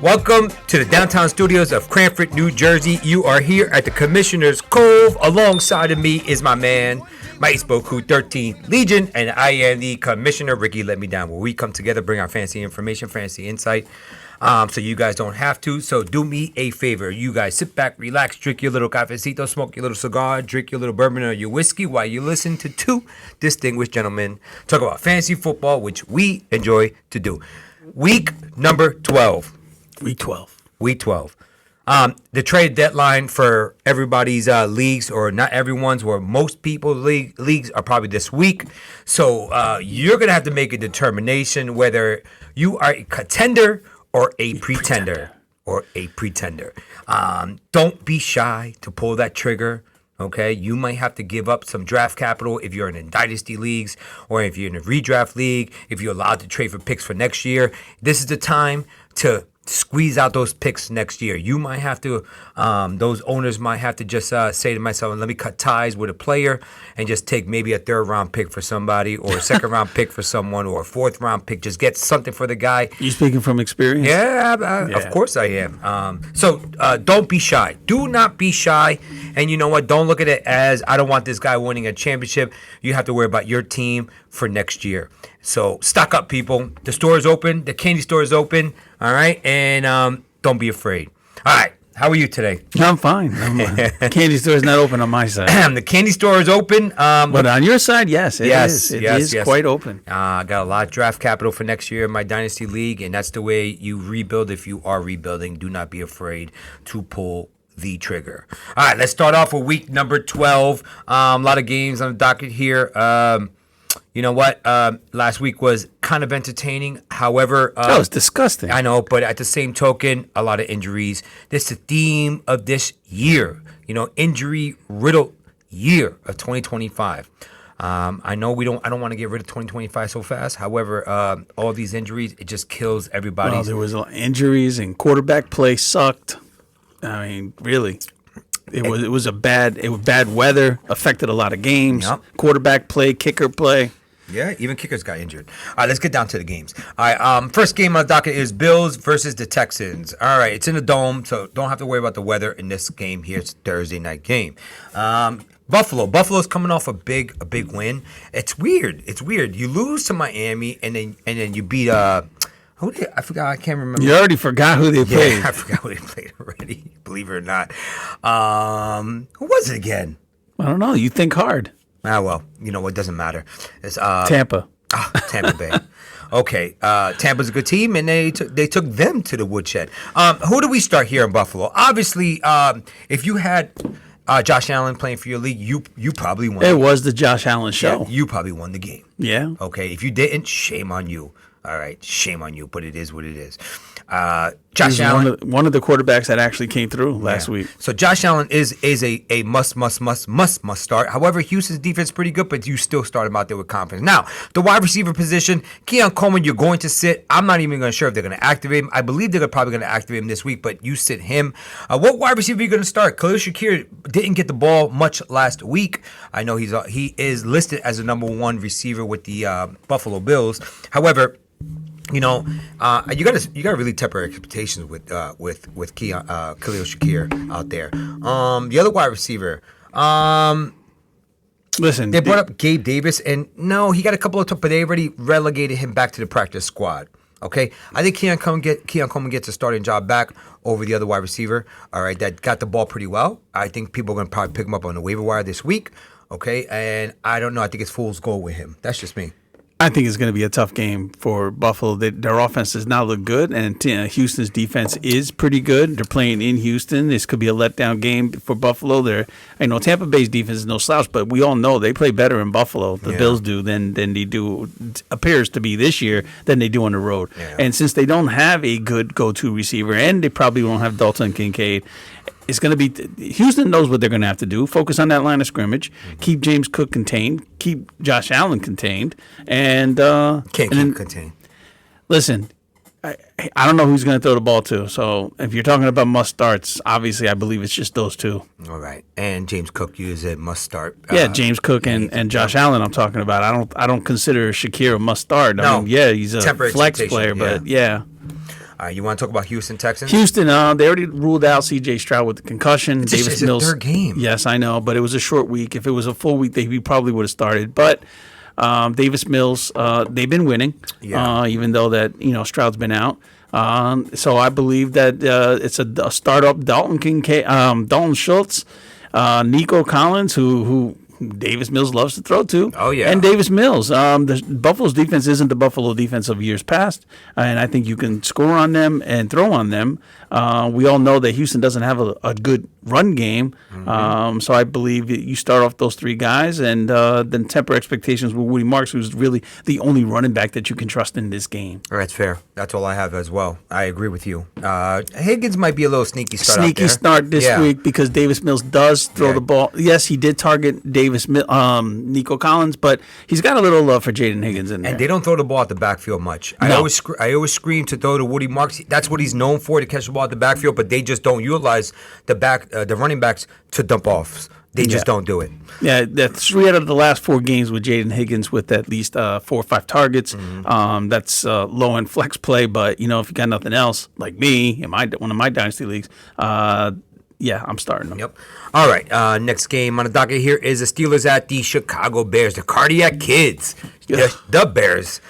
Welcome to the downtown studios of Cranford, New Jersey. You are here at the Commissioner's Cove. Alongside of me is my man, my Spoku 13th Legion, and I am the Commissioner, Ricky Let Me Down, where we come together, bring our fancy information, fancy insight, so you guys don't have to. So do me a favor. You guys sit back, relax, drink your little cafecito, smoke your little cigar, drink your little bourbon or your whiskey while you listen to two distinguished gentlemen talk about fantasy football, which we enjoy to do. Week number 12. Week 12. Week 12. The trade deadline for everybody's leagues, or not everyone's, or most people's leagues are probably this week. So you're going to have to make a determination whether you are a contender or a pretender. Don't be shy to pull that trigger. Okay, you might have to give up some draft capital if you're in dynasty leagues, or if you're in a redraft league, if you're allowed to trade for picks for next year. This is the time to squeeze out those picks next year. You might have to, those owners might have to just say to myself, let me cut ties with a player and just take maybe a third-round pick for somebody, or a second-round pick for someone, or a fourth-round pick. Just get something for the guy. You speaking from experience? Yeah. Of course I am. So don't be shy. Do not be shy. And you know what? Don't look at it as, I don't want this guy winning a championship. You have to worry about your team for next year. So stock up, people. The store is open. The candy store is open. All right? And don't be afraid. All right. How are you today? I'm fine. Candy store is not open on my side. The candy store is open. But on your side, yes, it is. It is quite open. I got a lot of draft capital for next year in my Dynasty League, and that's the way you rebuild if you are rebuilding. Do not be afraid to pull the trigger. All right, let's start off with week number 12. A lot of games on the docket here. You know what? Last week was kind of entertaining. However, that was disgusting. I know, but at the same token, a lot of injuries. This is the theme of this year. Injury riddled year of 2025. I know I don't want to get rid of 2025 so fast. However, all these injuries, it just kills everybody. Well, there was injuries and quarterback play sucked. I mean, really. It was bad weather, affected a lot of games. Yep. Quarterback play, kicker play. Yeah, even kickers got injured. All right, let's get down to the games. All right, first game on the docket is Bills versus the Texans. All right, it's in the Dome, so don't have to worry about the weather in this game here. It's a Thursday night game. Buffalo's coming off a big win. It's weird. You lose to Miami, and then you beat I forgot. I can't remember. You already forgot who they played. I forgot who they played already. Believe it or not. Who was it again? I don't know. You think hard. Well, it doesn't matter. It's Tampa. Tampa Bay. Okay. Tampa's a good team, and they took them to the woodshed. Who do we start here in Buffalo? Obviously, if you had Josh Allen playing for your league, you probably won. It was the Josh Allen show. Yeah, you probably won the game. Yeah. Okay. If you didn't, shame on you. All right, shame on you, but it is what it is. Josh Allen, one of the quarterbacks that actually came through last week. So Josh Allen is a must start. However, Houston's defense is pretty good, but you still start him out there with confidence. Now, the wide receiver position, Keon Coleman, you're going to sit. I'm not even sure if they're going to activate him. I believe they're probably going to activate him this week, but you sit him. What wide receiver are you going to start? Khalil Shakir didn't get the ball much last week. I know he is listed as the number one receiver with the Buffalo Bills. However, you gotta really temper expectations with Khalil Shakir out there. The other wide receiver, listen, they brought up Gabe Davis, and no, he got a couple of but they already relegated him back to the practice squad. Okay, I think Keon Coleman gets a starting job back over the other wide receiver. All right, that got the ball pretty well. I think people are gonna probably pick him up on the waiver wire this week. Okay, and I don't know. I think it's fool's gold with him. That's just me. I think it's going to be a tough game for Buffalo. Their offense does not look good, and Houston's defense is pretty good. They're playing in Houston. This could be a letdown game for Buffalo. Tampa Bay's defense is no slouch, but we all know they play better in Buffalo. The Bills do than they do, appears to be this year, than they do on the road. Yeah. And since they don't have a good go-to receiver, and they probably won't have Dalton Kincaid, it's going to be Houston knows what they're going to have to do. Focus on that line of scrimmage. Keep James Cook contained. Keep Josh Allen contained. And keep contained. Listen, I don't know who's going to throw the ball to. So if you're talking about must starts, obviously I believe it's just those two. All right, and James Cook is a must start. Yeah, James Cook and Josh Allen. I'm talking about. I don't consider Shakir a must start. I mean, yeah, he's a flex player, but yeah. You want to talk about Houston Texans? Houston, they already ruled out C.J. Stroud with the concussion. It's Davis a Mills, third game. Yes, I know, but it was a short week. If it was a full week, he probably would have started. But Davis Mills, they've been winning, even though that Stroud's been out. So I believe that it's a startup. Dalton Schultz, Nico Collins, who Davis Mills loves to throw to. Oh, yeah. And Davis Mills. The Buffalo's defense isn't the Buffalo defense of years past, and I think you can score on them and throw on them. We all know that Houston doesn't have a good run game, so I believe that you start off those three guys and then temper expectations with Woody Marks, who's really the only running back that you can trust in this game. All right, that's fair. That's all I have as well. I agree with you. Higgins might be a little sneaky start Sneaky out there. start this week because Davis Mills does throw the ball. Yes, he did target Nico Collins, but he's got a little love for Jaden Higgins in there. And they don't throw the ball at the backfield much. No. I always scream to throw to Woody Marks. That's what he's known for, to catch the ball at the backfield, but they just don't utilize the running backs to dump offs. They just don't do it. Yeah, that's 3 out of the last 4 games with Jaden Higgins with at least 4 or 5 targets. That's low end flex play, but if you got nothing else, like me in one of my dynasty leagues, I'm starting them. Yep. All right. Next game on the docket here is the Steelers at the Chicago Bears, the Cardiac Kids, the Bears.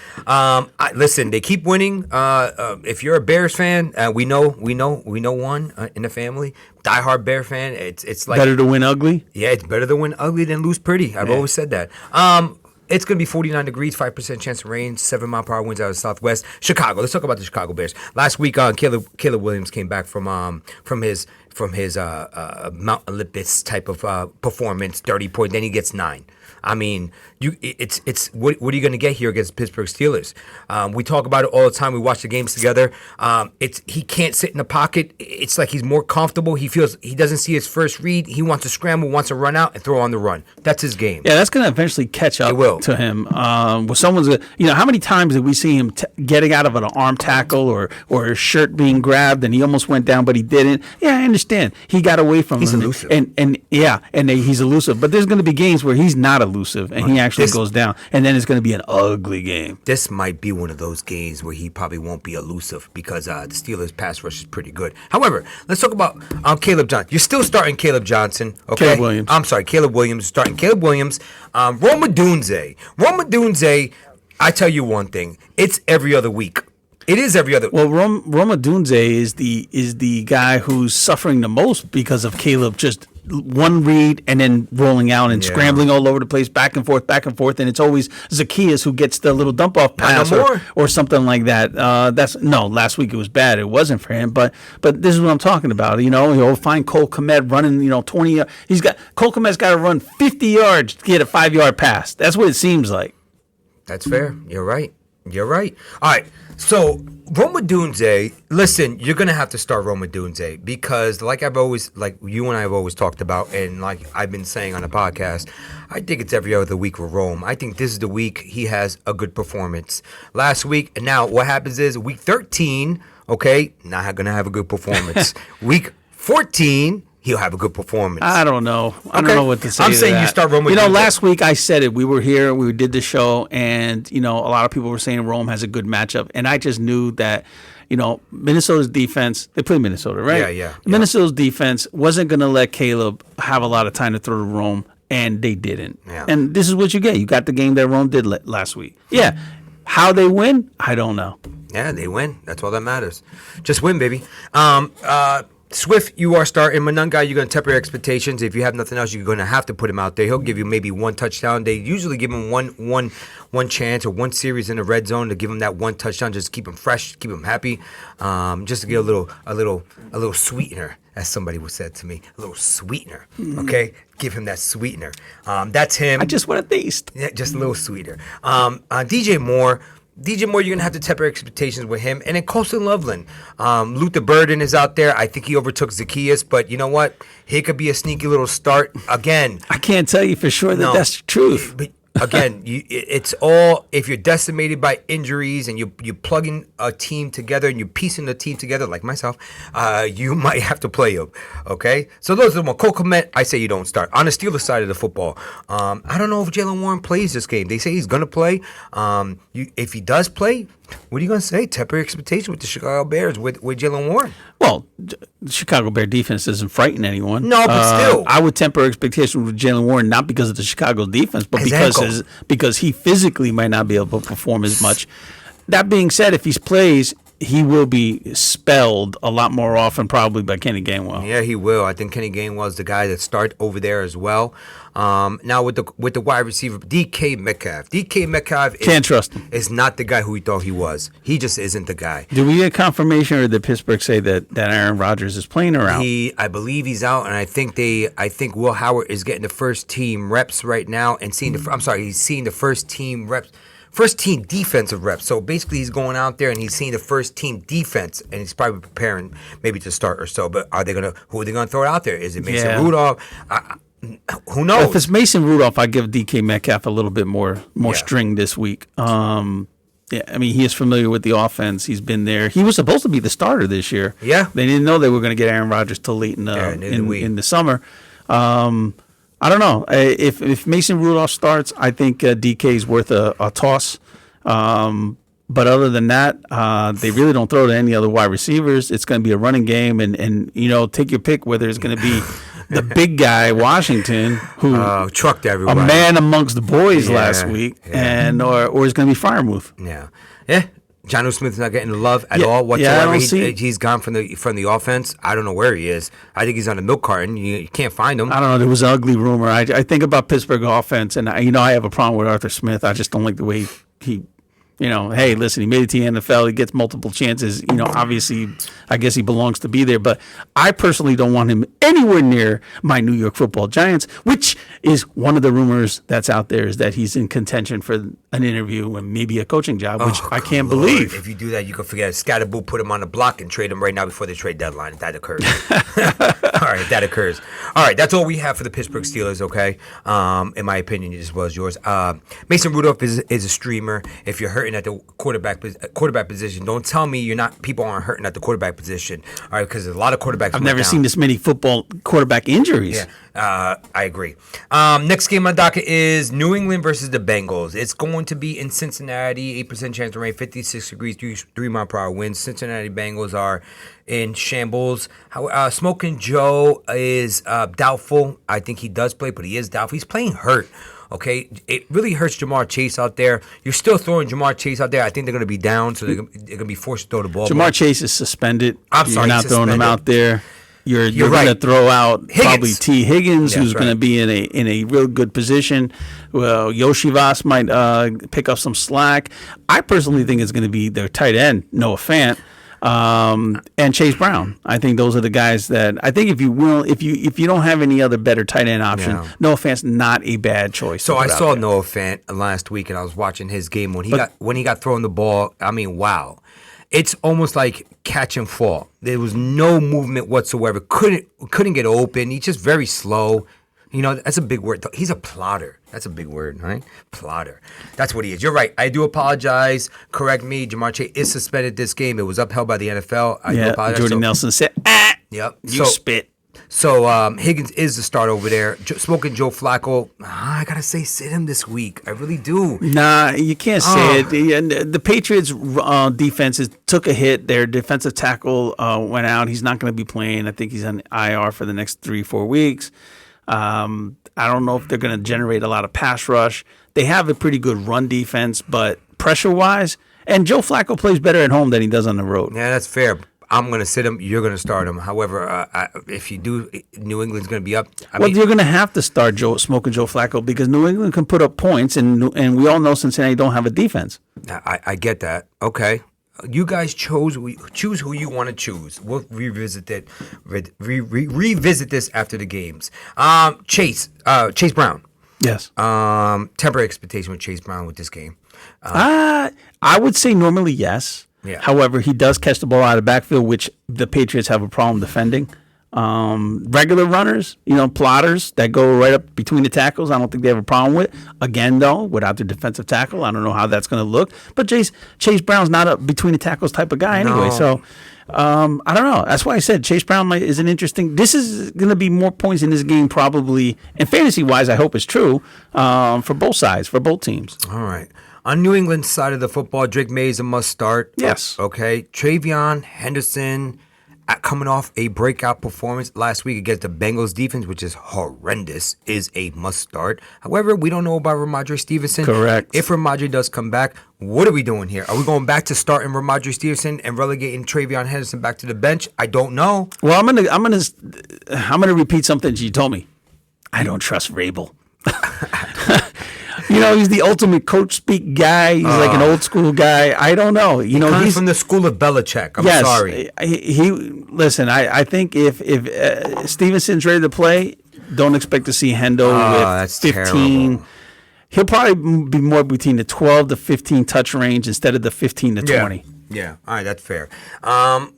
Listen, they keep winning. If you're a Bears fan, we know one in the family. Diehard Bear fan. It's like better to win ugly. Yeah, it's better to win ugly than lose pretty. I've always said that. It's going to be 49 degrees, 5% chance of rain, 7-mile-per-hour winds out of the southwest. Chicago. Let's talk about the Chicago Bears. Last week, Caleb Williams came back from his Mount Olympus type of performance, 30 points. Then he gets 9. I mean, what are you going to get here against the Pittsburgh Steelers? We talk about it all the time. We watch the games together. He can't sit in the pocket. It's like he's more comfortable. He feels he doesn't see his first read. He wants to scramble, wants to run out and throw on the run. That's his game. Yeah, that's going to eventually catch up to him. Where someone's, how many times did we see him getting out of an arm tackle or his shirt being grabbed and he almost went down, but he didn't? Yeah, I understand. He got away from him. He's elusive. He's elusive. But there's going to be games where he's not elusive and he actually goes down, and then it's going to be an ugly game. This might be one of those games where he probably won't be elusive because the Steelers' pass rush is pretty good. However, let's talk about Caleb Johnson. You're still starting Caleb Johnson, okay? Caleb Williams. I'm sorry, Caleb Williams starting Caleb Williams. Rome Odunze, I tell you one thing, it's every other week. It is every other. Well, Rome Odunze is the guy who's suffering the most because of Caleb just one read and then rolling out and scrambling all over the place, back and forth, and it's always Zacchaeus who gets the little dump off pass or something like that. Last week it was bad. It wasn't for him, but this is what I'm talking about. He'll find Cole Kmet running 20. Cole Kmet's got to run 50 yards to get a 5-yard pass. That's what it seems like. That's fair. You're right. All right. So, Rome Odunze, listen, you're going to have to start Rome Odunze because like you and I have always talked about, and like I've been saying on the podcast, I think it's every other week with Rome. I think this is the week he has a good performance. Last week, and now what happens is week 13, okay, not going to have a good performance. Week 14, he'll have a good performance. I don't know. I don't know what to say. I'm saying you start Rome. Last week I said it. We were here. We did the show, and a lot of people were saying Rome has a good matchup, and I just knew that. Minnesota's defense. They play Minnesota, right? Yeah. Minnesota's defense wasn't going to let Caleb have a lot of time to throw to Rome, and they didn't. Yeah. And this is what you get. You got the game that Rome did last week. Yeah. How they win, I don't know. Yeah, they win. That's all that matters. Just win, baby. Swift, you are starting. Monunga, you're going to temper your expectations. If you have nothing else, you're going to have to put him out there. He'll give you maybe 1 touchdown. They usually give him one chance or one series in the red zone to give him that 1 touchdown. Just keep him fresh, keep him happy. Just to get a little sweetener, as somebody was said to me, a little sweetener. Okay, give him that sweetener. That's him. I just want a taste. Yeah, just a little sweeter. DJ Moore, you're going to have to temper expectations with him. And then Colston Loveland. Luther Burden is out there. I think he overtook Zacchaeus. But you know what? He could be a sneaky little start again. I can't tell you for sure that's the truth. But again, it's all if you're decimated by injuries and you're plugging a team together and you're piecing the team together, like myself, you might have to play him. Okay, so those are the Cole Kmet, I say you don't start. On the Steelers side of the football, I don't know if Jaylen Warren plays this game. They say he's gonna play. If he does play, what are you gonna say? Temper expectation with the Chicago Bears with Jaylen Warren. Well, the Chicago Bear defense doesn't frighten anyone. No, but still. I would temper expectations with Jaylen Warren, not because of the Chicago defense, but because he physically might not be able to perform as much. That being said, if he plays, he will be spelled a lot more often probably by Kenny Gainwell. Yeah, he will. I think Kenny Gainwell is the guy that start over there as well. Now with the wide receiver, DK Metcalf. DK Metcalf Can't trust him. Is not the guy who we thought he was. He just isn't the guy. Did we get confirmation, or did Pittsburgh say that Aaron Rodgers is playing or out? I believe he's out, and I think Will Howard is getting the first team reps right now and seeing he's seeing the first team reps. First team defensive reps. So basically, he's going out there and he's seeing the first team defense, and he's probably preparing maybe to start or so. But who are they gonna throw it out there? Is it Mason Rudolph? Who knows? If it's Mason Rudolph, I give DK Metcalf a little bit more string this week. Yeah, I mean, he is familiar with the offense. He's been there. He was supposed to be the starter this year. Yeah, they didn't know they were going to get Aaron Rodgers till late in the summer. I don't know. If Mason Rudolph starts, I think DK is worth a toss. But other than that, they really don't throw to any other wide receivers. It's going to be a running game, and take your pick whether it's going to be the big guy Washington who trucked everybody, a man amongst the boys last week, and or it's going to be Freiermuth. Yeah. Jonnu Smith's not getting the love at all whatsoever. He's gone from the offense. I don't know where he is. I think he's on the milk carton. You can't find him. I don't know. There was an ugly rumor. I think about Pittsburgh offense, and I have a problem with Arthur Smith. I just don't like the way he hey, listen, he made it to the NFL. He gets multiple chances. Obviously, I guess he belongs to be there. But I personally don't want him anywhere near my New York Football Giants, which is one of the rumors that's out there, is that he's in contention for an interview and maybe a coaching job, which I can't believe. If you do that, you can forget it. Scatterboo put him on the block and trade him right now before the trade deadline, if that occurs. All right, if that occurs. All right, that's all we have for the Pittsburgh Steelers, okay? In my opinion, as well as yours. Mason Rudolph is a streamer. If you're hurting at the quarterback position, don't tell me people aren't hurting at the quarterback position. All right, because there's a lot of quarterbacks. I've never seen this many football quarterback injuries. Yeah, I agree. Next game on docket is New England versus the Bengals. It's going to be in Cincinnati. 8% chance of rain, 56 degrees, 3-mile-per-hour winds. Cincinnati Bengals are in shambles. Smoking Joe is doubtful. I think he does play, but he is doubtful. He's playing hurt. Okay, it really hurts Jamar Chase out there. You're still throwing Jamar Chase out there. I think they're going to be down, so they're going to be forced to throw the ball. Jamar Chase is suspended. You're not throwing him out there. You're going to throw out Higgins. Probably T. Higgins, who's going to be in a real good position. Well, Yoshi Voss might pick up some slack. I personally think it's going to be their tight end, Noah Fant. And Chase Brown. I think those are the guys that I think if you don't have any other better tight end option, Noah Fant's not a bad choice. So I saw Noah Fant last week, and I was watching his game when he got thrown the ball. I mean, wow. It's almost like catch and fall. There was no movement whatsoever. Couldn't get open. He's just very slow. That's a big word. He's a plotter. That's a big word, right? Plotter. That's what he is. You're right. I do apologize. Correct me. Jamar Chase is suspended this game. It was upheld by the NFL. I do apologize. Jordy Nelson said, Yep. You spit. So Higgins is the start over there. Smoking Joe Flacco. I got to say, sit him this week. I really do. Nah, you can't say it. The Patriots' defense took a hit. Their defensive tackle went out. He's not going to be playing. I think he's on IR for the next 3-4 weeks. I don't know if they're going to generate a lot of pass rush. They have a pretty good run defense, but pressure-wise, and Joe Flacco plays better at home than he does on the road. Yeah, that's fair. I'm going to sit him. You're going to start him. However, if you do, New England's going to be up. You're going to have to start Smoking Joe Flacco because New England can put up points, and we all know Cincinnati don't have a defense. I get that. Okay. You guys choose who you want to choose. We'll revisit that. Revisit this after the games. Chase Brown. Yes. Temper expectation with Chase Brown with this game. I would say normally yes. Yeah. However, he does catch the ball out of the backfield, which the Patriots have a problem defending. Regular runners, plotters that go right up between the tackles, I don't think they have a problem with. Again, though, without the defensive tackle, I don't know how that's going to look. But Chase Brown's not a between the tackles type of guy anyway. No. So I don't know. That's why I said Chase Brown is an interesting. This is going to be more points in this game probably, and fantasy wise, I hope it's true for both sides, for both teams. All right. On New England's side of the football, Drake May is a must start. Yes. Okay. Travion Henderson coming off a breakout performance last week against the Bengals defense, which is horrendous, is a must start. However, we don't know about Ramondre Stevenson. Correct. If Ramondre does come back, what are we doing here? Are we going back to starting Ramondre Stevenson and relegating Travion Henderson back to the bench? I don't know. Well, I'm gonna repeat something you told me. I don't trust Rabel. He's the ultimate coach speak guy. He's like an old school guy. I don't know. He's He's from the school of Belichick. I'm yes, sorry. Listen. I think if Stevenson's ready to play, don't expect to see Hendo with that's 15. terrible. He'll probably be more between the 12 to 15 touch range instead of the 15 to 20. Yeah, all right, that's fair.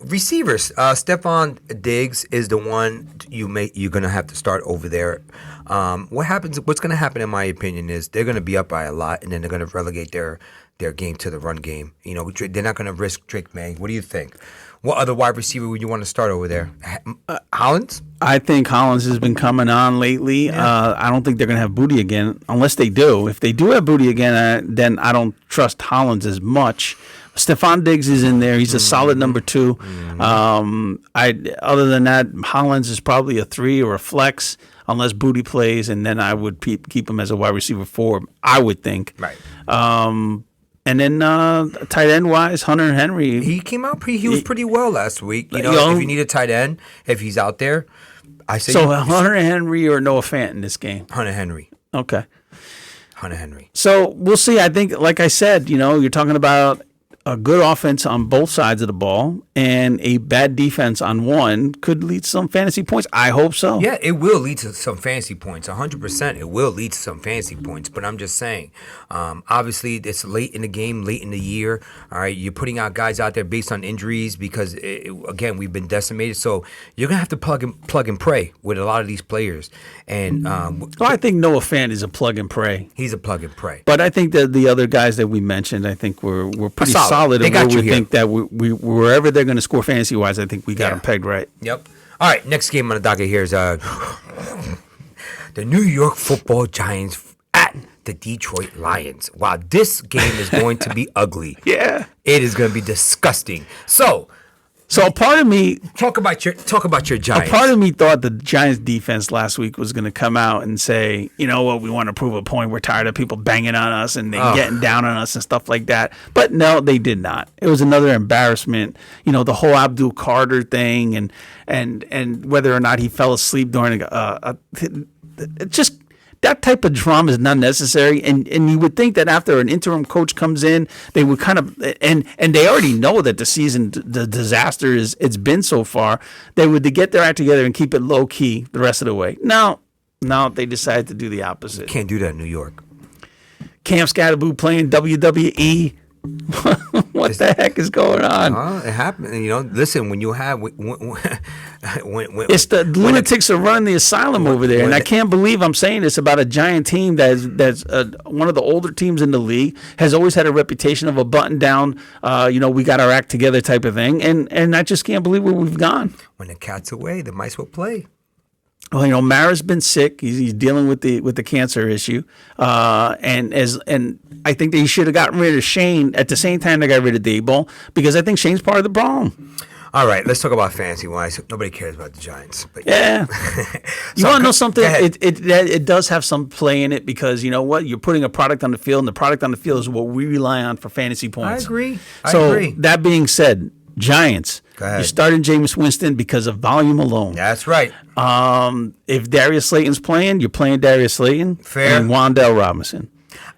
Receivers, Stephon Diggs is the one you're gonna have to start over there. What's gonna happen, in my opinion, is they're gonna be up by a lot, and then they're gonna relegate their game to the run game. They're not gonna risk Drake May. What do you think? What other wide receiver would you want to start over there? Hollins? I think Hollins has been coming on lately. Yeah. I don't think they're going to have Booty again, unless they do. If they do have Booty again, then I don't trust Hollins as much. Stephon Diggs is in there. He's a solid number 2. Other than that, Hollins is probably a 3 or a flex, unless Booty plays, and then I would keep him as a wide receiver 4, I would think. Right. And then tight end wise, Hunter Henry. He came out he was pretty well last week. If you need a tight end, if he's out there, I say So Hunter Henry or Noah Fant in this game? Hunter Henry. Okay. Hunter Henry. So we'll see. I think, like I said, you're talking about a good offense on both sides of the ball and a bad defense on one could lead to some fantasy points. I hope so. Yeah, it will lead to some fantasy points. 100%. It will lead to some fantasy points. But I'm just saying, obviously, it's late in the game, late in the year. All right, you're putting out guys out there based on injuries because, again, we've been decimated. So you're going to have to plug and pray with a lot of these players. And I think Noah Fant is a plug and pray. He's a plug and pray. But I think that the other guys that we mentioned, I think we're pretty solid. They got you we here. think that we wherever they're going to score fantasy wise, I think we got them pegged right. Yep. All right, next game on the docket here is the New York Football Giants at the Detroit Lions. Wow, this game is going to be ugly. Yeah. It is going to be disgusting. So a part of me talk about your Giants. A part of me thought the Giants defense last week was going to come out and say, you know what, we want to prove a point. We're tired of people banging on us and getting down on us and stuff like that. But no, they did not. It was another embarrassment. The whole Abdul Carter thing and whether or not he fell asleep during just that type of drama is not necessary. And you would think that after an interim coach comes in, they would kind of and they already know that the disaster it's been so far. They would get their act together and keep it low key the rest of the way. Now they decided to do the opposite. Can't do that in New York. Cam Scatterboo playing WWE. What the heck is going on? It happened. Listen, when you have when it's the lunatics are running the asylum over there, and I can't believe I'm saying this about a Giant team that's one of the older teams in the league, has always had a reputation of a button down, we got our act together type of thing, and I just can't believe where we've gone. When the cat's away, they might as well play. Well, Mara's been sick. He's dealing with the cancer issue, and I think they should have gotten rid of Shane at the same time they got rid of Daboll, because I think Shane's part of the problem. All right, let's talk about fantasy wise. Nobody cares about the Giants. But yeah. You want to know something? It does have some play in it, because you know what? You're putting a product on the field, and the product on the field is what we rely on for fantasy points. I agree. So that being said, Giants, you're starting Jameis Winston because of volume alone. That's right. If Darius Slayton's playing, you're playing Darius Slayton. Fair. And Wan'Dale Robinson.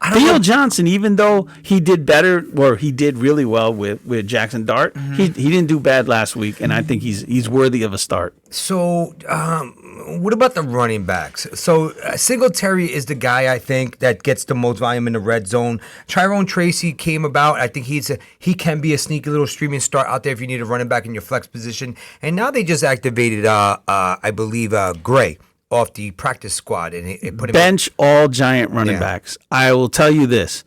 I don't Theo know. Johnson, even though he did better, or he did really well with Jackson Dart, he didn't do bad last week, and I think he's worthy of a start. So, what about the running backs? So, Singletary is the guy I think that gets the most volume in the red zone. Tyrone Tracy came about. I think he can be a sneaky little streaming start out there if you need a running back in your flex position. And now they just activated, I believe, Gray off the practice squad and it put him Bench all Giant running Yeah. backs. I will tell you this.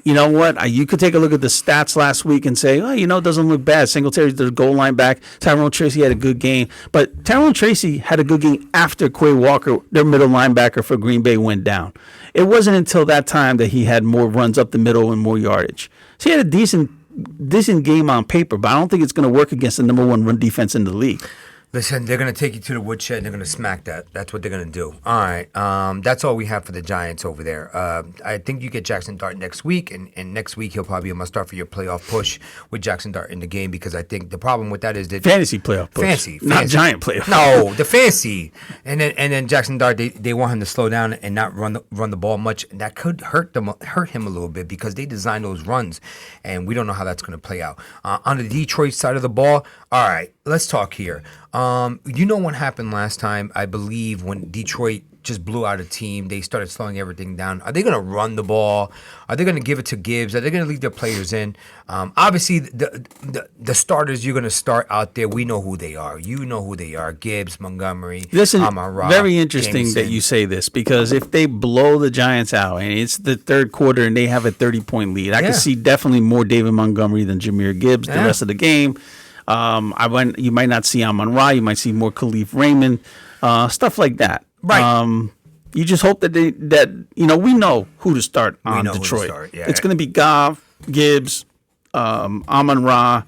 You know what? You could take a look at the stats last week and say, oh, it doesn't look bad. Singletary's the goal line back. Tyrone Tracy had a good game. But Tyrone Tracy had a good game after Quay Walker, their middle linebacker for Green Bay, went down. It wasn't until that time that he had more runs up the middle and more yardage. So he had a decent game on paper, but I don't think it's going to work against the number one run defense in the league. Listen, they're going to take you to the woodshed and they're going to smack that. That's what they're going to do. All right. That's all we have for the Giants over there. I think you get Jackson Dart next week, and next week he'll probably be a must start for your playoff push with Jackson Dart in the game because I think the problem with that is that Fantasy playoff push. Fancy, Not fancy. Giant playoff. No, the fancy. And then Jackson Dart, they want him to slow down and not run the ball much. And that could hurt him a little bit because they designed those runs, and we don't know how that's going to play out. On the Detroit side of the ball, all right, let's talk here. You know what happened last time, I believe, when Detroit just blew out a team. They started slowing everything down. Are they going to run the ball? Are they going to give it to Gibbs? Are they going to leave their players in? Obviously, the starters you're going to start out there, we know who they are. You know who they are. Gibbs, Montgomery, Listen, Amon-Ra, very interesting that Jameson. you say this because if they blow the Giants out and it's the third quarter and they have a 30-point lead, I Yeah. can see definitely more David Montgomery than Jameer Gibbs the Yeah. rest of the game. You might not see Amon-Ra. You might see more Khalif Raymond, stuff like that. Right. You just hope that we know who to start on know who to Detroit. start, yeah. It's going to be Goff, Gibbs, Amon-Ra.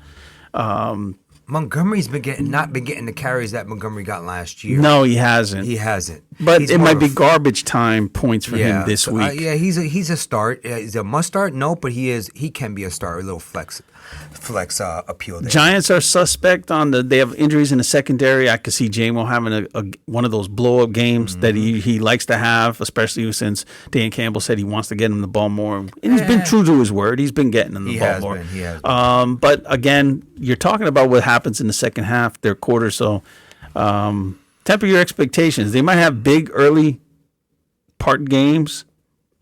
Montgomery's not been getting the carries that Montgomery got last year. No, he hasn't. He hasn't. But He's it more might of be a garbage time points for him this so, week. yeah, he's a start. Is a must start? No, but he can be a start. A little flex appeal there. Giants are suspect on they have injuries in the secondary. I could see J-Mo having one of those blow up games that he likes to have, especially since Dan Campbell said he wants to get him the ball more. And he's been true to his word. He's been getting him the ball more. He has been. But again, you're talking about what happens in the second half, their quarter. So temper your expectations. They might have big early part games.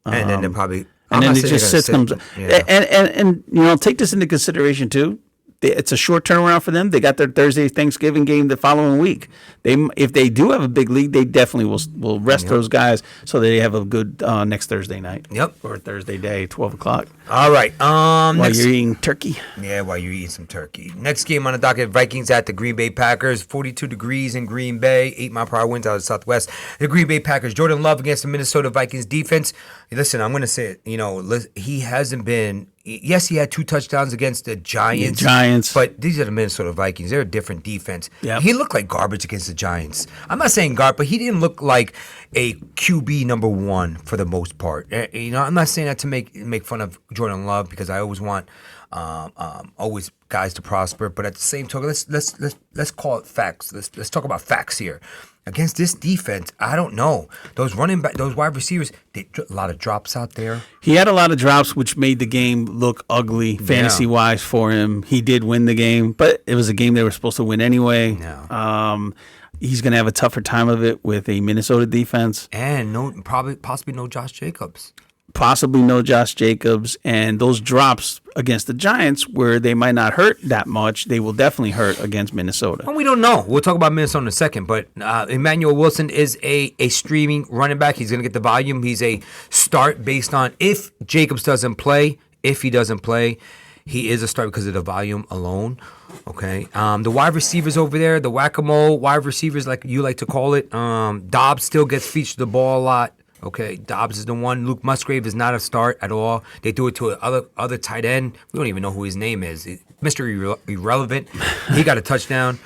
And then they're probably. And I'm then not it saying just they're sits them. gonna sit- yeah. And take this into consideration too. It's a short turnaround for them. They got their Thursday Thanksgiving game the following week. If they do have a big league, they definitely will rest those guys so that they have a good next Thursday night. Yep. Or Thursday day, 12 o'clock. All right. While Next, you're eating turkey. yeah, while you're eating some turkey. Next game on the docket: Vikings at the Green Bay Packers. 42 degrees in Green Bay. 8-mile-per-hour winds out of the southwest. The Green Bay Packers. Jordan Love against the Minnesota Vikings defense. Listen, I'm going to say it. He hasn't been. Yes, he had 2 touchdowns against the Giants. But these are the Minnesota Vikings. They're a different defense. Yep. He looked like garbage against the Giants. I'm not saying garbage, but he didn't look like a QB number 1 for the most part. I'm not saying that to make fun of Jordan Love because I always want always guys to prosper. But at the same token, let's call it facts. Let's talk about facts here. Against this defense, I don't know. Those wide receivers, a lot of drops out there. He had a lot of drops, which made the game look ugly fantasy-wise for him. He did win the game, but it was a game they were supposed to win anyway. No. He's going to have a tougher time of it with a Minnesota defense. And possibly no Josh Jacobs. Possibly no Josh Jacobs. And those drops against the Giants, where they might not hurt that much, they will definitely hurt against Minnesota. Well, we don't know. We'll talk about Minnesota in a second. But Emmanuel Wilson is a streaming running back. He's going to get the volume. He's a start based on if Jacobs doesn't play. If he doesn't play, he is a start because of the volume alone. Okay. The wide receivers over there, the whack-a-mole wide receivers, like you like to call it, Dobbs still gets featured the ball a lot. Okay, Dobbs is the one. Luke Musgrave is not a start at all. They do it to other tight end. We don't even know who his name is. Mr. Irrelevant. He got a touchdown.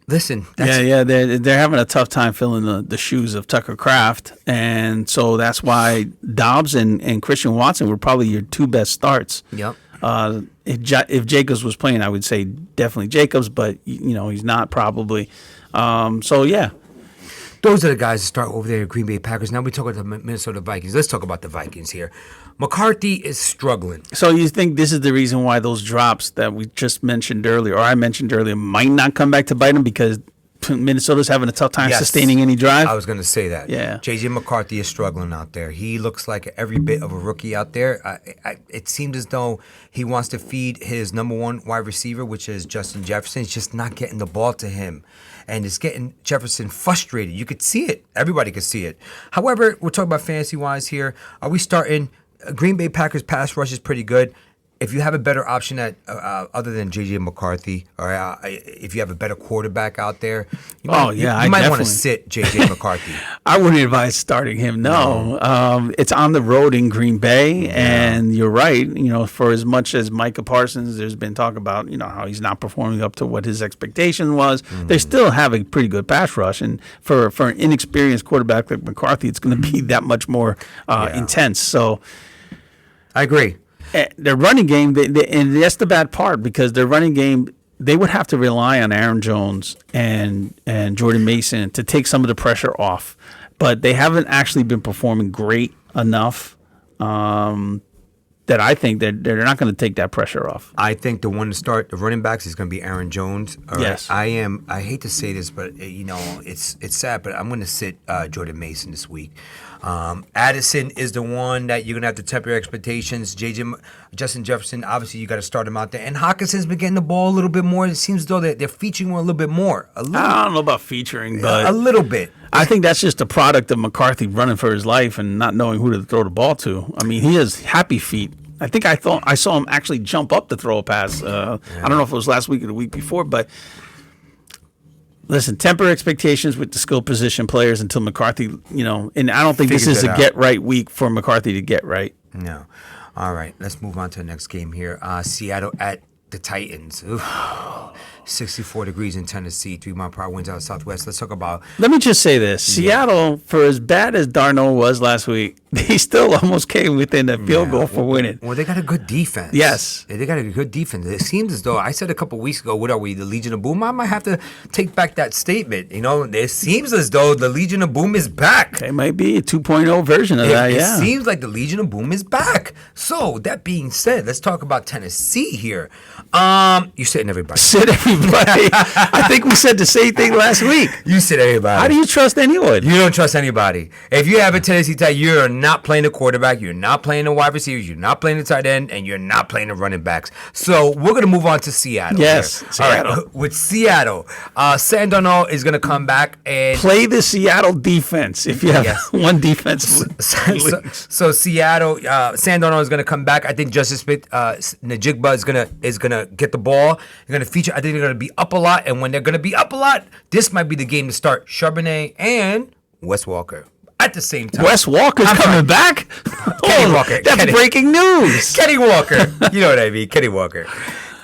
Listen. They're having a tough time filling the shoes of Tucker Kraft, and so that's why Dobbs and Christian Watson were probably your 2 best starts. Yep. If Jacobs was playing, I would say definitely Jacobs, but he's not probably. So yeah. Those are the guys that start over there at Green Bay Packers. Now we talk about the Minnesota Vikings. Let's talk about the Vikings here. McCarthy is struggling. So you think this is the reason why those drops that we just mentioned earlier, or I mentioned earlier, might not come back to bite them because Minnesota's having a tough time sustaining any drive? I was going to say that. Yeah. J.J. McCarthy is struggling out there. He looks like every bit of a rookie out there. It seemed as though he wants to feed his number one wide receiver, which is Justin Jefferson. He's just not getting the ball to him. And it's getting Jefferson frustrated. You could see it. Everybody could see it. However, we're talking about fantasy-wise here. Are we starting? Green Bay Packers pass rush is pretty good. If you have a better option at other than J.J. McCarthy, or if you have a better quarterback out there, you might want to sit J.J. McCarthy. I wouldn't advise starting him. No. It's on the road in Green Bay, and you're right. For as much as Micah Parsons, there's been talk about how he's not performing up to what his expectation was. They still have a pretty good pass rush, and for an inexperienced quarterback like McCarthy, it's going to be that much more intense. So, I agree. Their running game, and that's the bad part, because their running game, they would have to rely on Aaron Jones and Jordan Mason to take some of the pressure off. But they haven't actually been performing great enough that I think that they're not going to take that pressure off. I think the one to start the running backs is going to be Aaron Jones. All yes. Right? I hate to say this, but it's sad, but I'm going to sit Jordan Mason this week. Addison is the one that you're going to have to temper your expectations. Justin Jefferson, obviously you got to start him out there. And Hawkinson's been getting the ball a little bit more. It seems as though they're featuring him a little bit more. I don't know about featuring, but a little bit. I think that's just a product of McCarthy running for his life and not knowing who to throw the ball to. I mean, he has happy feet. I think I saw him actually jump up to throw a pass. I don't know if it was last week or the week before, but listen, temper expectations with the skill position players until McCarthy, and I don't think this is a get-right week for McCarthy to get right. No. All right, let's move on to the next game here. Seattle at the Titans. Oof. 64 degrees in Tennessee, 3-mile-per-hour winds out of southwest. Let's talk about... Let me just say this. Seattle, for as bad as Darnold was last week, they still almost came within a field goal for winning. Well, they got a good defense. Yes. They got a good defense. It seems as though, I said a couple weeks ago, what are we, the Legion of Boom? I might have to take back that statement. It seems as though the Legion of Boom is back. They might be a 2.0 version of that, yeah. It seems like the Legion of Boom is back. So, that being said, let's talk about Tennessee here. You're sitting everybody. Sit everybody. I think we said the same thing last week. You sit everybody. How do you trust anyone? You don't trust anybody. If you have a Tennessee Titan, you're not playing the quarterback, you're not playing the wide receivers, you're not playing the tight end, and you're not playing the running backs. So we're going to move on to Seattle. Yes, here. Seattle. All right, with Seattle, Sam Darnold is going to come back and play the Seattle defense. If you have one defense, so Seattle, Sam Darnold is going to come back. I think Justice Smith, Najigba is gonna get the ball. They're going to feature. I think they're going to be up a lot, and when they're going to be up a lot, this might be the game to start Charbonnet and Wes Walker at the same time. Wes Walker's coming back? Kenny Walker. That's breaking news. Kenny Walker. You know what I mean. Kenny Walker.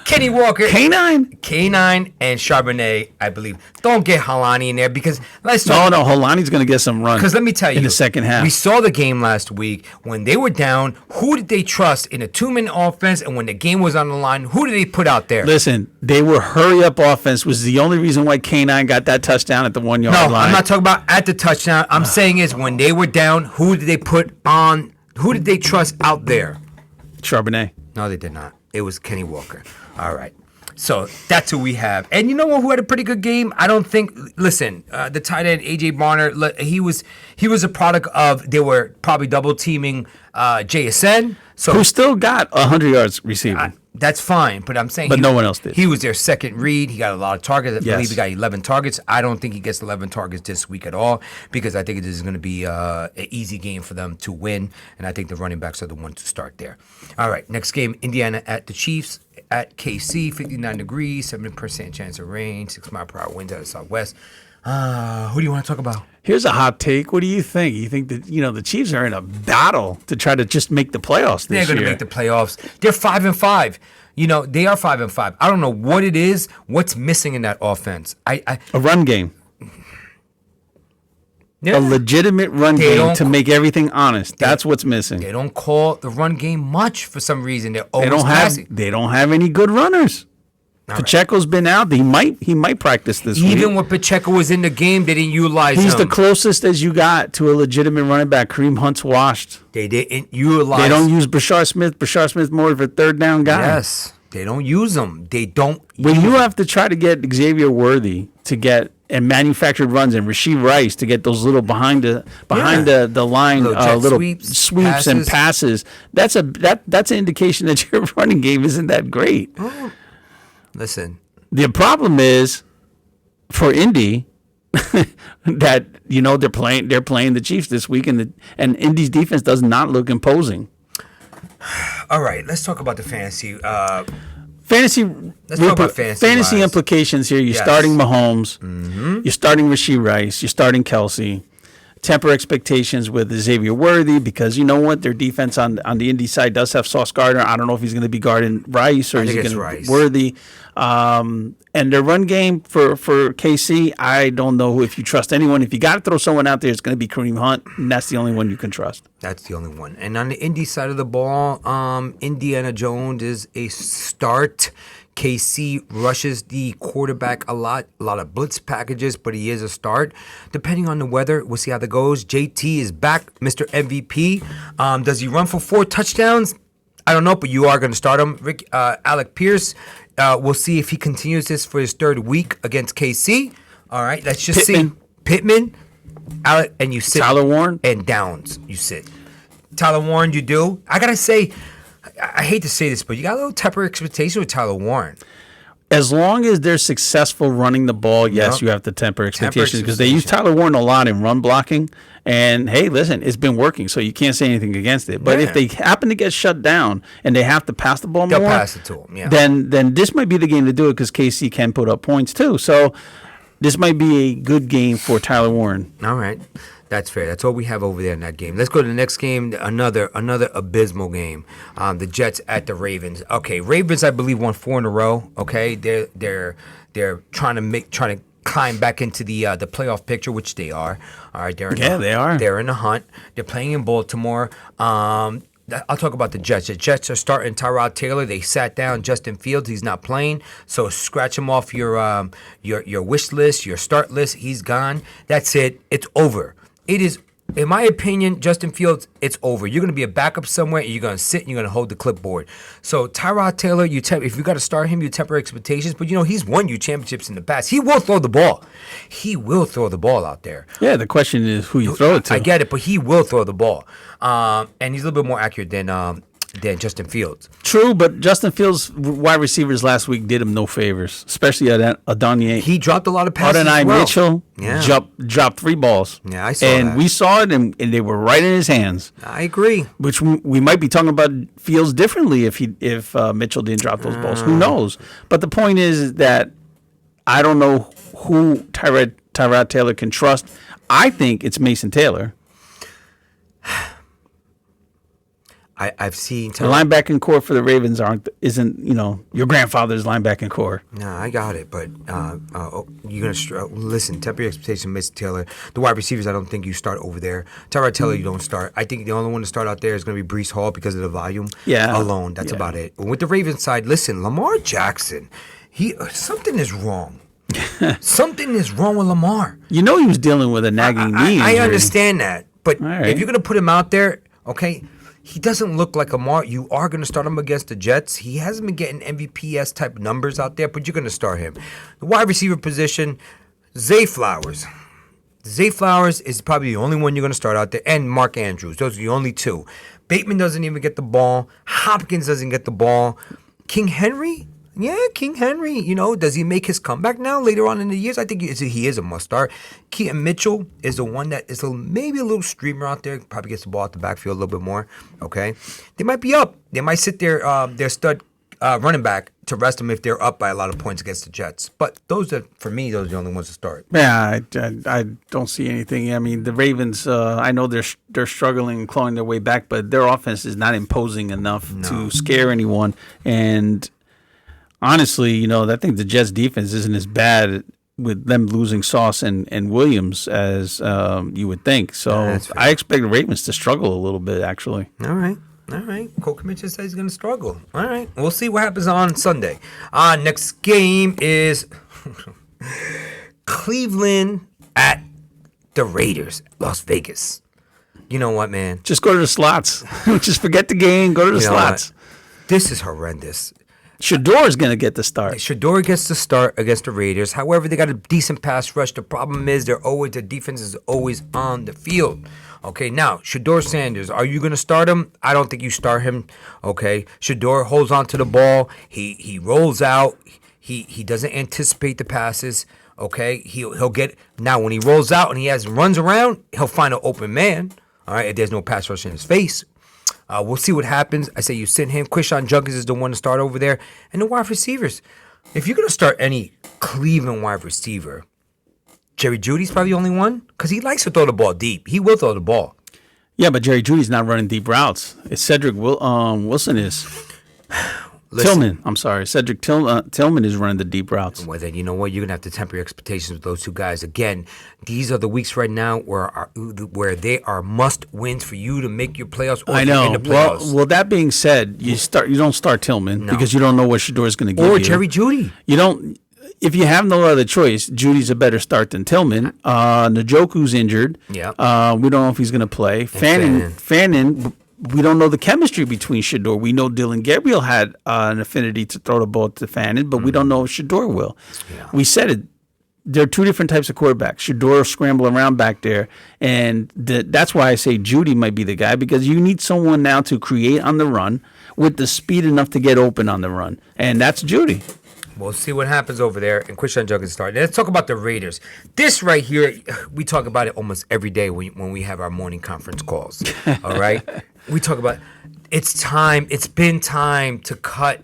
K9 and Charbonnet, I believe. Don't get Halani in there because let's talk. No, Halani's going to get some run. Because let me tell you, in the second half, we saw the game last week when they were down. Who did they trust in a 2-minute offense? And when the game was on the line, who did they put out there? Listen, they were hurry-up offense was the only reason why K9 got that touchdown at the 1 yard line. No, I'm not talking about at the touchdown. I'm saying is when they were down, who did they put on? Who did they trust out there? Charbonnet. No, they did not. It was Kenny Walker. All right. So that's who we have. And you know what? Who had a pretty good game? I don't think. Listen, the tight end A.J. Barner. He was a product of. They were probably double teaming JSN. So who still got 100 yards receiving. That's fine, but I'm saying. But no one else did. He was their second read. He got a lot of targets. I Yes. believe he got 11 targets. I don't think he gets 11 targets this week at all because I think it is going to be an easy game for them to win, and I think the running backs are the ones to start there. All right, next game, Indiana at the Chiefs at KC, 59 degrees, 70% chance of rain, 6-mile-per-hour winds out of southwest. Who do you want to talk about? Here's a hot take. What do you think? You think that the Chiefs are in a battle to try to just make the playoffs this year? They're going to make the playoffs. They're 5-5. They are 5-5. I don't know what it is. What's missing in that offense? A run game. Yeah. A legitimate run game to make everything honest. That's what's missing. They don't call the run game much for some reason. They're always They don't have any good runners. Pacheco's been out. He might practice this week. Even when Pacheco was in the game, they didn't utilize He's him. the closest as you got to a legitimate running back. Kareem Hunt's washed. They didn't utilize. They don't use Brashard Smith. Brashard Smith more of a third down guy. Yes, they don't use him. They don't. When you have to try to get Xavier Worthy to get and manufactured runs and Rasheed Rice to get those little behind the line Little jet sweeps and passes, that's an indication that your running game isn't that great. Listen. The problem is for Indy that they're playing the Chiefs this week and Indy's defense does not look imposing. All right, let's talk about the fantasy. Fantasy fantasy-wise. implications here. You're starting Mahomes. Mm-hmm. You're starting Rasheed Rice. You're starting Kelsey. Temper expectations with Xavier Worthy because you know what? Their defense on the Indy side does have Sauce Gardner. I don't know if he's going to be guarding Rice or is he going to be Worthy. And their run game for KC, I don't know if you trust anyone. If you got to throw someone out there, it's going to be Kareem Hunt, and that's the only one you can trust. That's the only one. And on the Indy side of the ball, Indiana Jones is a start. KC rushes the quarterback a lot of blitz packages, but he is a start. Depending on the weather, we'll see how that goes. JT is back, Mr. MVP. Does he run for 4 touchdowns? I don't know, but you are going to start him. Alec Pierce, we'll see if he continues this for his 3rd week against KC. All right, let's just see. Pittman, Alec, and you sit. Tyler Warren. And Downs, you sit. Tyler Warren, you do. I got to say, I hate to say this, but you got a little temper expectation with Tyler Warren. As long as they're successful running the ball, yes, you have to temper expectations because they use Tyler Warren a lot in run blocking. And, hey, listen, it's been working, so you can't say anything against it. But if they happen to get shut down and they have to pass the ball They'll pass it to him, yeah. then this might be the game to do it because KC can put up points too. So this might be a good game for Tyler Warren. All right. That's fair. That's all we have over there in that game. Let's go to the next game. Another abysmal game. The Jets at the Ravens. Okay, Ravens I believe won 4 in a row. Okay, they're trying to climb back into the playoff picture, which they are. All right, they are. They're in the hunt. They're playing in Baltimore. I'll talk about the Jets. The Jets are starting Tyrod Taylor. They sat down Justin Fields. He's not playing, so scratch him off your wish list, your start list. He's gone. That's it. It's over. It is, in my opinion, Justin Fields, it's over. You're going to be a backup somewhere, and you're going to sit and you're going to hold the clipboard. So Tyrod Taylor, if you got to start him, you temper expectations. But, he's won you championships in the past. He will throw the ball. He will throw the ball out there. Yeah, the question is who you throw it to. I get it, but he will throw the ball. And he's a little bit more accurate than Justin Fields. True, but Justin Fields' wide receivers last week did him no favors, especially Adonai. He dropped a lot of passes Adonai as well. Mitchell dropped 3 balls. Yeah, I saw that. And we saw it, and they were right in his hands. I agree. Which we might be talking about Fields differently if Mitchell didn't drop those balls. Who knows? But the point is that I don't know who Tyrod Taylor can trust. I think it's Mason Taylor. I've seen the linebacking core for the Ravens isn't your grandfather's linebacking core. No, I got it, but you're gonna listen. Temper your expectation, Mason Taylor. The wide receivers, I don't think you start over there. Tyrod Taylor, you don't start. I think the only one to start out there is gonna be Breece Hall because of the volume alone. That's about it. With the Ravens side, listen, Lamar Jackson, something is wrong. Something is wrong with Lamar. He was dealing with a nagging knee injury. I understand that, but if you're gonna put him out there, okay. He doesn't look like Lamar. You are going to start him against the Jets. He hasn't been getting MVPs type numbers out there, but you're going to start him. The wide receiver position, Zay Flowers. Zay Flowers is probably the only one you're going to start out there, and Mark Andrews. Those are the only 2. Bateman doesn't even get the ball. Hopkins doesn't get the ball. King Henry? Yeah, King Henry. Does he make his comeback now later on in the years? I think he is a must start. Keaton Mitchell is the one that is maybe a little streamer out there. Probably gets the ball out the backfield a little bit more. Okay, they might be up. They might sit their stud running back to rest them if they're up by a lot of points against the Jets. But for me, those are the only ones to start. Yeah, I don't see anything. I mean, the Ravens. I know they're struggling and clawing their way back, but their offense is not imposing enough to scare anyone. And honestly, I think the Jets' defense isn't as bad with them losing Sauce and Williams as you would think. So I expect the Ravens to struggle a little bit, actually. All right. All right. Co-commissioner says he's going to struggle. All right. We'll see what happens on Sunday. Next game is Cleveland at the Raiders, Las Vegas. You know what, man? Just go to the slots. Just forget the game. Go to the You know slots. what? This is horrendous. Shador's going to get the start. Shador gets the start against the Raiders. However, they got a decent pass rush. The problem is their defense is always on the field. Okay, now, Shador Sanders, are you going to start him? I don't think you start him. Okay, Shador holds on to the ball. He rolls out. He doesn't anticipate the passes. Okay, he'll get, now when he rolls out and he runs around, he'll find an open man. All right, if there's no pass rush in his face. We'll see what happens. I say you sit him. Quishon Judkins is the one to start over there. And the wide receivers. If you're going to start any Cleveland wide receiver, Jerry Jeudy's probably the only one because he likes to throw the ball deep. He will throw the ball. Yeah, but Jerry Judy's not running deep routes. It's Cedric Wilson is. Listen, Tillman. I'm sorry. Cedric Tillman is running the deep routes. well, then you know what? You're going to have to temper your expectations with those two guys. Again, these are the weeks right now where they are must wins for you to make your playoffs or I if you're know. in the playoffs. Well, that being said, you don't start Tillman because you don't know what Shador is going to give or you. Jerry Jeudy. You don't. If you have no other choice, Judy's a better start than Tillman. Njoku's injured. Yeah. We don't know if he's going to play. Fannin. We don't know the chemistry between Shador. We know Dylan Gabriel had an affinity to throw the ball to Fannin, but we don't know if Shador will. Yeah. We said it. There are two different types of quarterbacks. Shador scramble around back there, and that's why I say Jeudy might be the guy because you need someone now to create on the run with the speed enough to get open on the run, and that's Jeudy. We'll see what happens over there. And Quishon Judkins starting. Let's talk about the Raiders. This right here, we talk about it almost every day when we have our morning conference calls. All right? We talk about it's time. It's been time to cut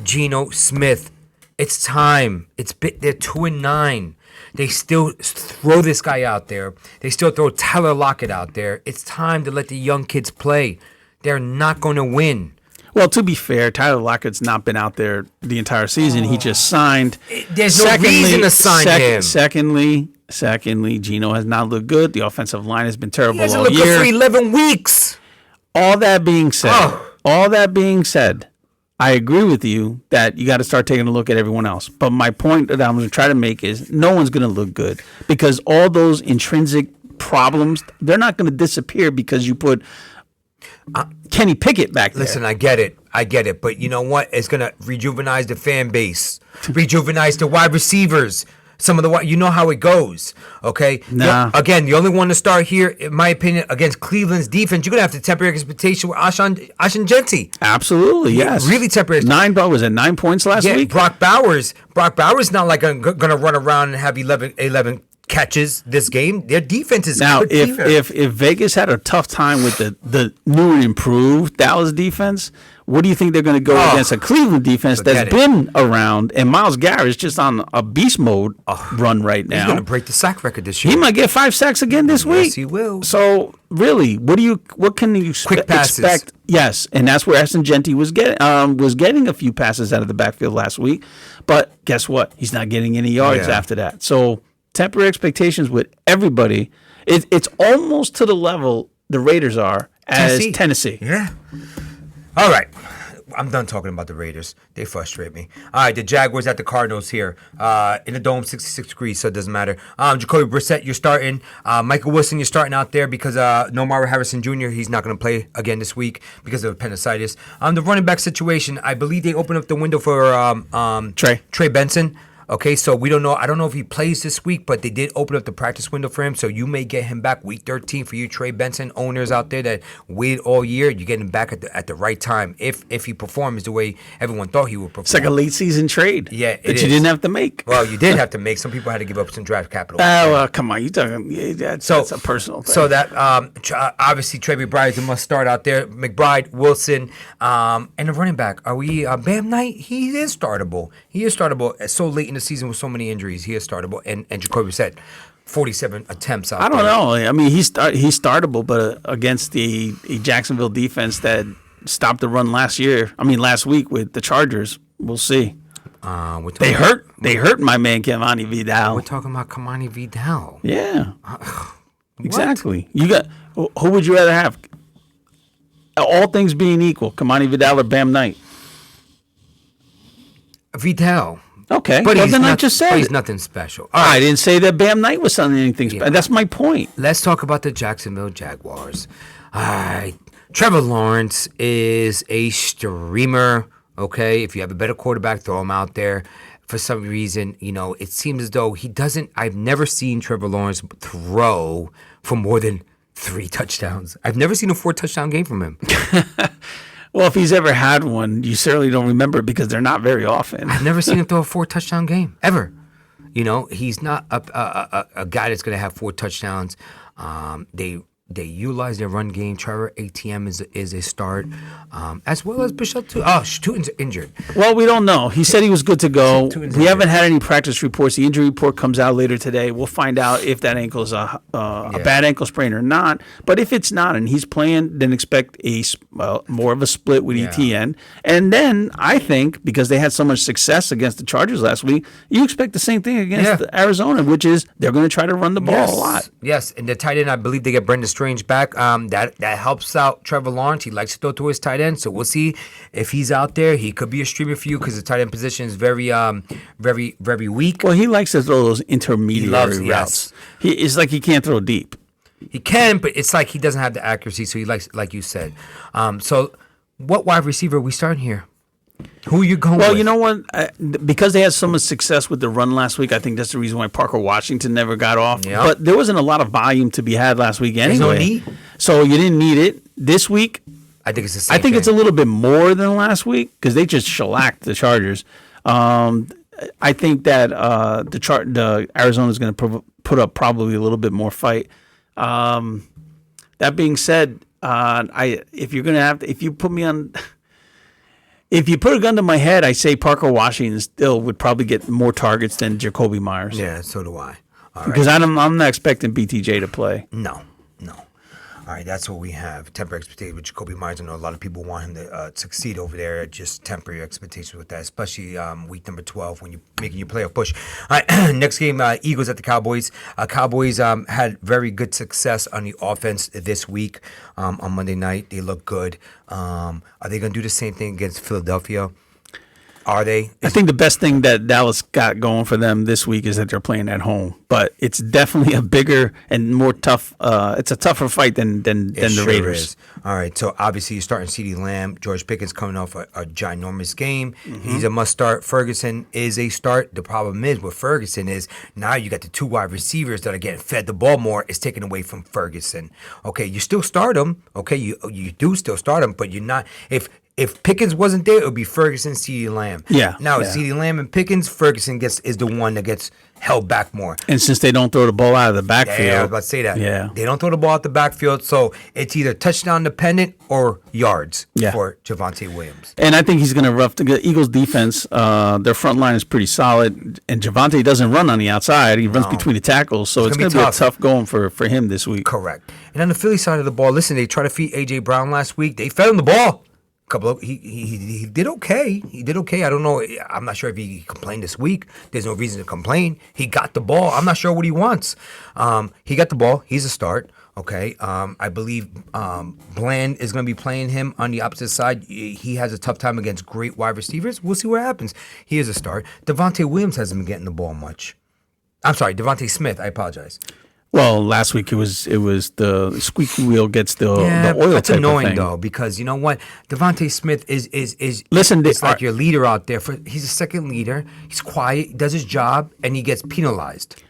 Geno Smith. It's time. They're 2-9. They still throw this guy out there. They still throw Tyler Lockett out there. It's time to let the young kids play. They're not going to win. Well, to be fair, Tyler Lockett's not been out there the entire season. He just signed. There's no reason to sign him. Secondly, Geno has not looked good. The offensive line has been terrible He hasn't all looked year. good for 11 weeks. All that being said, I agree with you that you got to start taking a look at everyone else. But my point that I'm going to try to make is no one's going to look good because all those intrinsic problems, they're not going to disappear because you put Kenny Pickett back there. Listen, I get it. But you know what? It's going to rejuvenate the fan base, rejuvenate the wide receivers. Some of the you know how it goes, okay? Nah. Again, the only one to start here, in my opinion, against Cleveland's defense, you're gonna have to temper your expectation with Ashan Gentry. Absolutely, yes. Really temper. 9 points last week? Brock Bowers not like gonna run around and have 11 catches this game. Their defense is now. good defense. If Vegas had a tough time with the new and improved Dallas defense, what do you think they're going to go against a Cleveland defense that's been around? And Myles Garrett's just on a beast mode run right now. He's gonna break the sack record this year. He might get 5 sacks again this week. Yes, he will. So really, what can you Quick passes. expect? Yes, and that's where Aston Gentry was getting a few passes out of the backfield last week. But guess what? He's not getting any yards after that. So temper expectations with everybody. It's almost to the level the Raiders are as Tennessee. Yeah. All right. I'm done talking about the Raiders. They frustrate me. All right, the Jaguars at the Cardinals here. In the dome, 66 degrees, so it doesn't matter. Jacoby Brissett, you're starting. Michael Wilson, you're starting out there because Nomar Harrison Jr., he's not going to play again this week because of appendicitis. The running back situation, I believe they opened up the window for Trey Benson. Okay, so we don't know. I don't know if he plays this week, but they did open up the practice window for him, so you may get him back week 13 for you, Trey Benson owners out there that waited all year. You get him back at the right time if he performs the way everyone thought he would perform. It's like a late season trade. Yeah, that you didn't have to make. Well, you did have to make. Some people had to give up some draft capital. Well, come on, you talking? That's a personal thing. So that obviously Trey McBride is a must start out there. McBride, Wilson, and the running back. Are we Bam Knight? He is startable. So late in the season with so many injuries, he is startable. And Jacoby Brissett, 47 attempts out there. I don't know. I mean, he's startable, but against the Jacksonville defense that stopped the run last week with the Chargers, we'll see. They hurt my man Kamani Vidal. We're talking about Kamani Vidal. Yeah, exactly. You got who would you rather have? all things being equal, Kamani Vidal or Bam Knight? Vidal. Okay, But well, he's then I not, just but said he's it. nothing special. All I right, didn't say that Bam Knight was something anything special. That's my point. let's talk about the Jacksonville Jaguars. All right, Trevor Lawrence is a streamer. Okay, if you have a better quarterback, throw him out there. For some reason, it seems as though he doesn't. I've never seen Trevor Lawrence throw for more than 3 touchdowns. I've never seen a 4-touchdown game from him. Well, if he's ever had one, you certainly don't remember it because they're not very often. I've never seen him throw a 4-touchdown game ever. He's not a guy that's going to have 4 touchdowns. They utilize their run game. Trevor ATM is a start, as well as Bishop too. Oh, Tutin's injured. Well, we don't know. He said he was good to go. Tutin's We injured. haven't had any practice reports. The injury report comes out later today. We'll find out if that ankle is a bad ankle sprain or not. But if it's not and he's playing, then expect more of a split with ETN. And then I think because they had so much success against the Chargers last week, you expect the same thing against Arizona, which is they're going to try to run the ball a lot. Yes, and the tight end, I believe they get Brendan Strange back. That helps out Trevor Lawrence. He likes to throw to his tight end, so we'll see if he's out there. He could be a streamer for you because the tight end position is very, very weak. Well, he likes to throw those intermediary loves- routes. yes. It's like he can't throw deep. He can, but it's like he doesn't have the accuracy, so he likes, like you said. So what wide receiver are we starting here? Who are you going with? Well, you know what? Because they had so much success with the run last week, I think that's the reason why Parker Washington never got off. Yeah. But there wasn't a lot of volume to be had last week anyway. no need. So you didn't need it. This week, I think it's the same I think thing. it's a little bit more than last week because they just shellacked the Chargers. I think that the Arizona is going to put up probably a little bit more fight. That being said, if you put me on. If you put a gun to my head, I say Parker Washington still would probably get more targets than Jacoby Myers. Yeah, so do I. All right. Because I'm not expecting BTJ to play. No. All right, that's what we have. Temporary expectations with Jacoby Myers. I know a lot of people want him to succeed over there. Just temporary expectations with that, especially week number 12 when you're making your playoff push. All right, next game, Eagles at the Cowboys. Cowboys had very good success on the offense this week. On Monday night, they look good. Are they going to do the same thing against Philadelphia? Are they? I think the best thing that Dallas got going for them this week is that they're playing at home. But it's definitely a bigger and more tough. It's a tougher fight than the Raiders. Is. All right, so obviously you're starting CeeDee Lamb. George Pickens coming off a ginormous game. He's a must start. Ferguson is a start. The problem is with Ferguson is now you got the 2 wide receivers that are getting fed the ball more. It's taken away from Ferguson. Okay, you still start him. Okay, you do still start him, but you're not if Pickens wasn't there, it would be Ferguson, CeeDee Lamb. Yeah. Now yeah. it's CeeDee Lamb and Pickens. Ferguson is the one that gets held back more. And since they don't throw the ball out of the backfield. Yeah, I was about to say that. Yeah. They don't throw the ball out the backfield, so it's either touchdown dependent or yards for Javonte Williams. And I think he's going to rough the Eagles' defense. Their front line is pretty solid, and Javonte doesn't run on the outside. He runs between the tackles, so it's going to be a tough going for him this week. Correct. And on the Philly side of the ball, listen, they tried to feed A.J. Brown last week. They fed him the ball. He did okay. He did okay. I don't know. I'm not sure if he complained this week. There's no reason to complain. He got the ball. I'm not sure what he wants. He got the ball. He's a start. Okay. I believe Bland is going to be playing him on the opposite side. He has a tough time against great wide receivers. We'll see what happens. He is a start. Devontae Williams hasn't been getting the ball much. I'm sorry, Devontae Smith. I apologize. Well, last week it was the squeaky wheel gets the oil. That's type annoying of thing. though, because you know what, Devontae Smith is Listen, it's like your leader out there. He's a second leader. He's quiet, he does his job, and he gets penalized.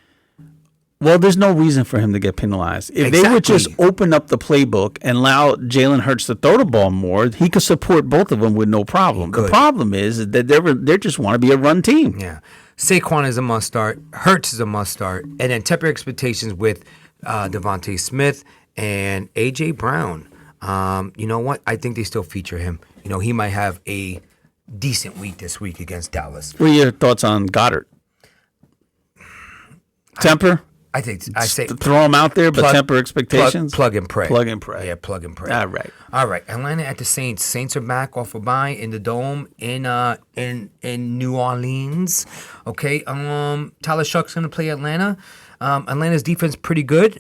Well, there's no reason for him to get penalized. If they would just open up the playbook and allow Jalen Hurts to throw the ball more, he could support both of them with no problem. The problem is that they just want to be a run team. Yeah. Saquon is a must start. Hurts is a must start. And then temper expectations with Devontae Smith and A.J. Brown. You know what? I think they still feature him. You know, he might have a decent week this week against Dallas. What are your thoughts on Goddard? Temper? I say throw him out there, but temper expectations. Plug and pray. Plug and pray. Yeah, plug and pray. All right. All right. Atlanta at the Saints. Saints are back off a bye in the dome in New Orleans. Okay. Tyler Shuck's gonna play Atlanta. Atlanta's defense pretty good.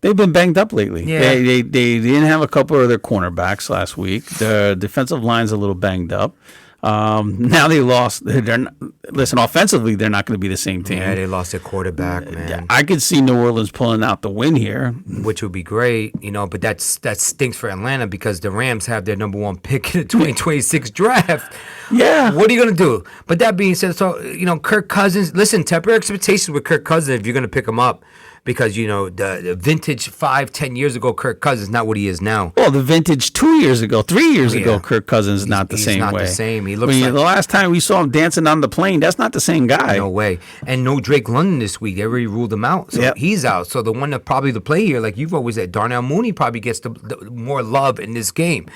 They've been banged up lately. Yeah. They didn't have a couple of their cornerbacks last week. The defensive line's a little banged up. Now they lost. Listen, offensively, they're not going to be the same team. Yeah, they lost their quarterback, man. I could see New Orleans pulling out the win here. Which would be great, but that stinks for Atlanta because the Rams have their number one pick in the 2026 draft. Yeah. What are you going to do? But that being said, so, Kirk Cousins, listen, temper expectations with Kirk Cousins if you're going to pick him up because, the vintage 5-10 years ago Kirk Cousins is not what he is now. Well, the vintage 2 years ago, 3 years ago, Yeah. Kirk Cousins is not the same way. He's not the same. He looks like the last time we saw him dancing on the plane, that's not the same guy. no way. And no Drake London this week. They already ruled him out. So Yep. he's out. So the one that probably the play here, like you've always said, Darnell Mooney probably gets the more love in this game.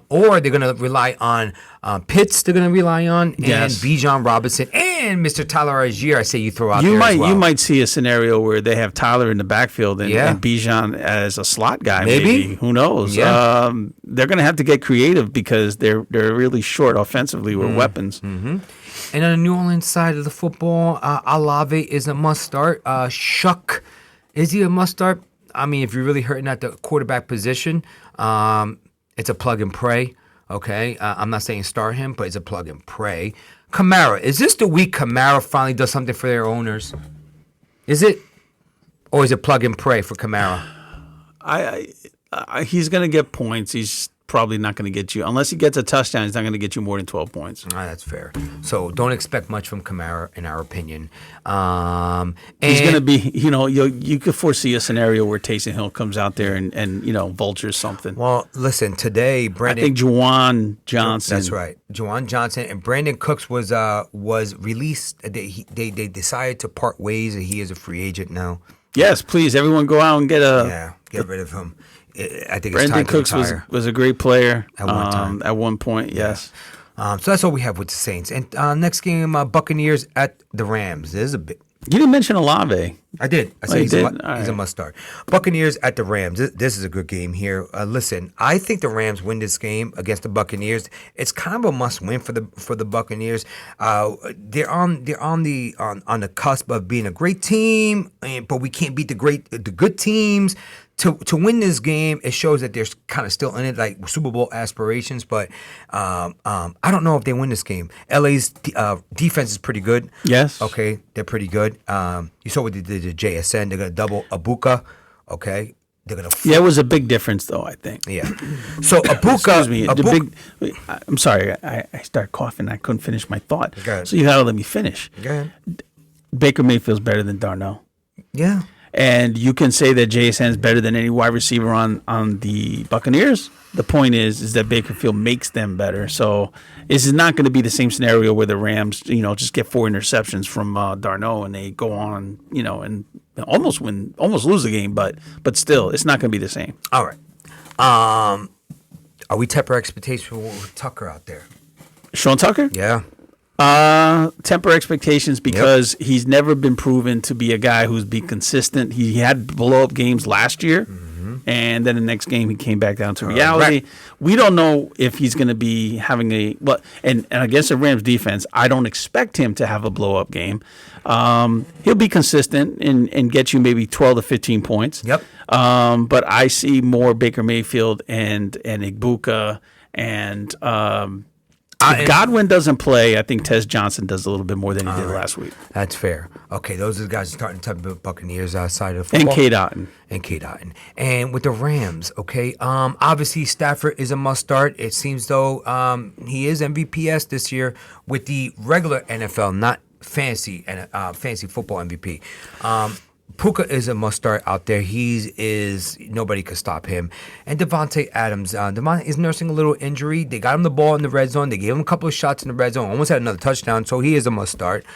Or they're going to rely on Pitts, they're going to rely on, and Yes. Bijan Robinson, and Mr. Tyler Algier, I say you throw out You there might as well. you might see a scenario where they have Tyler in the backfield and, Yeah. and Bijan as a slot guy. Maybe. Who knows? Yeah. They're going to have to get creative because they're really short offensively with weapons. And on the New Orleans side of the football, Alave is a must start. Shuck, is he a must start? I mean, if you're really hurting at the quarterback position, it's a plug and pray. Okay, I'm not saying start him, but it's a plug and pray. Kamara, is this the week Kamara finally does something for their owners? Is it, or is it plug and pray for Kamara? He's going to get points. He's probably not going to get you unless he gets a touchdown. He's not going to get you more than 12 points. That's fair. So don't expect much from Kamara, in our opinion. He's going to be, you could foresee a scenario where Taysom Hill comes out there and vultures something. Well, listen, today I Brandon. think Juwan Johnson. That's right, Juwan Johnson and Brandon Cooks was released. They decided to part ways, and he is a free agent now. Yes, please, everyone go out and get Get rid of him. I think it's Brandon time Cooks to retire. was a great player At one time. At one point, yes. So that's all we have with the Saints. And next game, Buccaneers at the Rams. There's a bit. You didn't mention Olave. I did. I said you he's did? a All he's a right. must start. Buccaneers at the Rams. This is a good game here. Listen, I think the Rams win this game against the Buccaneers. It's kind of a must win for the Buccaneers. They're on the cusp of being a great team, but we can't beat the good teams. To win this game, it shows that they're kind of still in it, like Super Bowl aspirations. But I don't know if they win this game. LA's defense is pretty good. Yes. Okay, they're pretty good. You saw what they did to JSN. They're going to double Abuka. Okay, they're going to. Yeah, it was a big difference, though, I think. Yeah. So Abuka. Excuse me. I'm sorry. I started coughing. I couldn't finish my thought. Go ahead. So you got to let me finish. Go ahead. Baker Mayfield's better than Darnell. Yeah. And you can say that JSN is better than any wide receiver on the Buccaneers. The point is that Baker Field makes them better. So this is not going to be the same scenario where the Rams, just get 4 interceptions from Darnell and they go on, and almost lose the game. But still, it's not going to be the same. All right. Are we temper expectations with Tucker out there? Sean Tucker? Yeah. Temper expectations because he's never been proven to be a guy who's been consistent. He had blow up games last year, and then the next game he came back down to reality. Right. We don't know if he's going to be having and against the Rams defense, I don't expect him to have a blow up game. He'll be consistent and get you maybe 12 to 15 points. Yep. But I see more Baker Mayfield and Igbuka and. If Godwin doesn't play, I think Tez Johnson does a little bit more than he did last week. That's fair. Okay, those are the guys starting to talk Buccaneers outside of And football. Kate Otten. And Kate Otten. And with the Rams, okay, obviously Stafford is a must start. It seems though he is MVPs this year with the regular NFL, not fancy football MVP. Puka is a must start out there. Nobody could stop him. And Devontae Adams. Devontae is nursing a little injury. They got him the ball in the red zone. They gave him a couple of shots in the red zone. Almost had another touchdown, so he is a must start.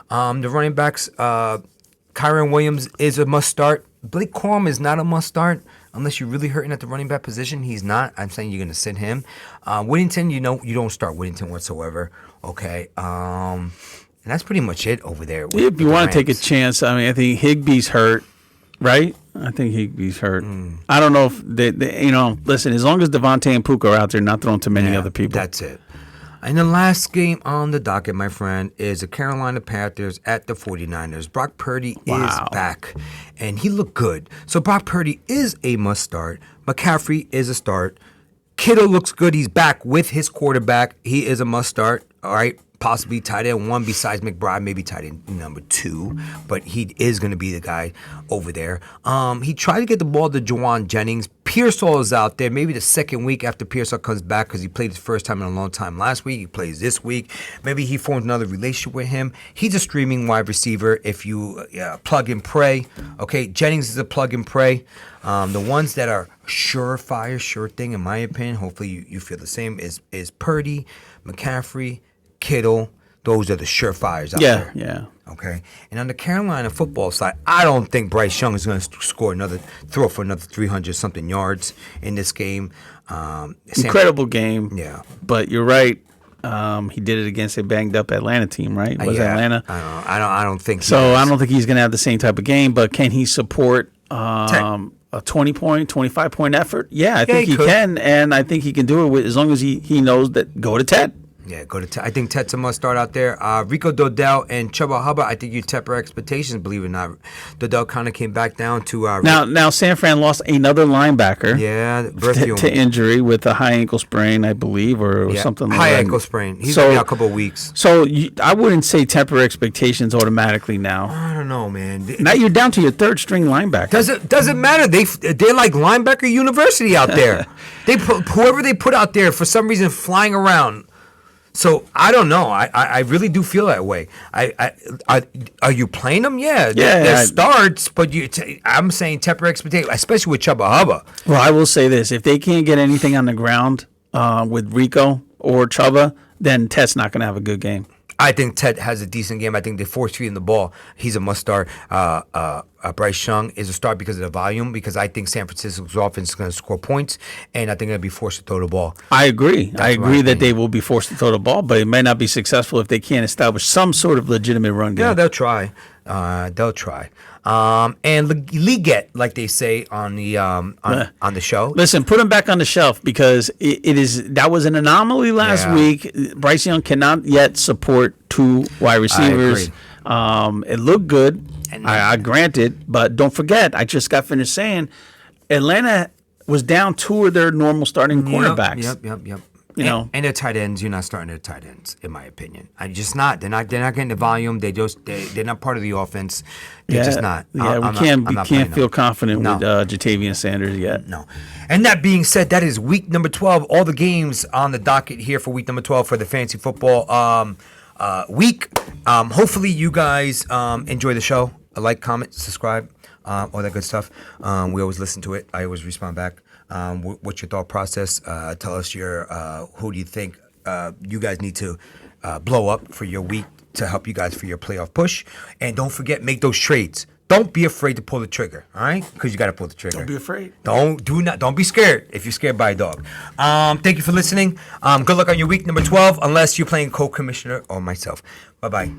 The running backs, Kyron Williams is a must start. Blake Corum is not a must start unless you're really hurting at the running back position. He's not. I'm saying you're going to sit him. Whittington, you don't start Whittington whatsoever. Okay. And that's pretty much it over there. If you want to take a chance, I think Higbee's hurt, right? I think Higbee's hurt. I don't know if listen, as long as Devontae and Puka are out there, not throwing too many other people. That's it. And the last game on the docket, my friend, is the Carolina Panthers at the 49ers. Brock Purdy is back, and he looked good. So Brock Purdy is a must start. McCaffrey is a start. Kittle looks good. He's back with his quarterback. He is a must start. All right. Possibly tight end 1 besides McBride, maybe tight end number 2, but he is going to be the guy over there. He tried to get the ball to Jawan Jennings. Pearsall is out there, maybe the second week after Pearsall comes back because he played his first time in a long time last week. He plays this week. Maybe he forms another relationship with him. He's a streaming wide receiver if you plug and pray. Okay, Jennings is a plug and pray. The ones that are sure thing, in my opinion, hopefully you feel the same, is Purdy, McCaffrey, Kittle. Those are the surefires out there. Yeah. Okay. And on the Carolina football side, I don't think Bryce Young is going to throw for another 300 something yards in this game. Incredible game. Yeah. But you're right. He did it against a banged up Atlanta team, right? Was it Atlanta? I don't think so. I don't think he's going to have the same type of game. But can he support a 20-point, 25-point effort? Yeah, I think he can, and I think he can do it as long as he knows that go to Ted. Yeah, go to Ted. I think Ted's a must start out there. Rico Dodell and Chuba Hubbard, I think you temper expectations, believe it or not. Dodell kind of came back down to... Now San Fran lost another linebacker. Yeah, to injury with a high ankle sprain, I believe, or something like that. High ankle sprain. He's going to be out a couple of weeks. So I wouldn't say temper expectations automatically now. I don't know, man. Now you're down to your third string linebacker. Doesn't matter. They're like linebacker university out there. Whoever they put out there, for some reason, flying around. So I don't know. I really do feel that way. Are you playing them? Yeah. They're starts, but I'm saying temper expectations, especially with Chuba Hubbard. Well, I will say this: if they can't get anything on the ground with Rico or Chuba, then Ted's not going to have a good game. I think Ted has a decent game. I think they force feeding the ball. He's a must start. Bryce Young is a start because of the volume, because I think San Francisco's offense is going to score points, and I think they'll be forced to throw the ball. I agree. I agree that they will be forced to throw the ball, but it may not be successful if they can't establish some sort of legitimate run game. Yeah, they'll try. They'll try. And Leggett, like they say on the show. Listen, put him back on the shelf because that was an anomaly last week. Bryce Young cannot yet support 2 wide receivers. It looked good. I grant it, but don't forget, I just got finished saying Atlanta was down 2 of their normal starting cornerbacks. Yep. And their tight ends, you're not starting their tight ends, in my opinion. I'm just not. They're not getting the volume. They're not part of the offense. They're just not. Yeah, we can't feel confident with Jatavian Sanders yet. No. And that being said, that is week number 12. All the games on the docket here for week number 12 for the fantasy football week. Hopefully you guys enjoy the show. Like, comment, subscribe, all that good stuff. We always listen to it. I always respond back. What's your thought process? Tell us who do you think you guys need to blow up for your week to help you guys for your playoff push. And don't forget, make those trades. Don't be afraid to pull the trigger, all right? Because you got to pull the trigger. Don't be afraid. Don't be scared if you're scared by a dog. Thank you for listening. Good luck on your week number 12, unless you're playing co-commissioner or myself. Bye-bye.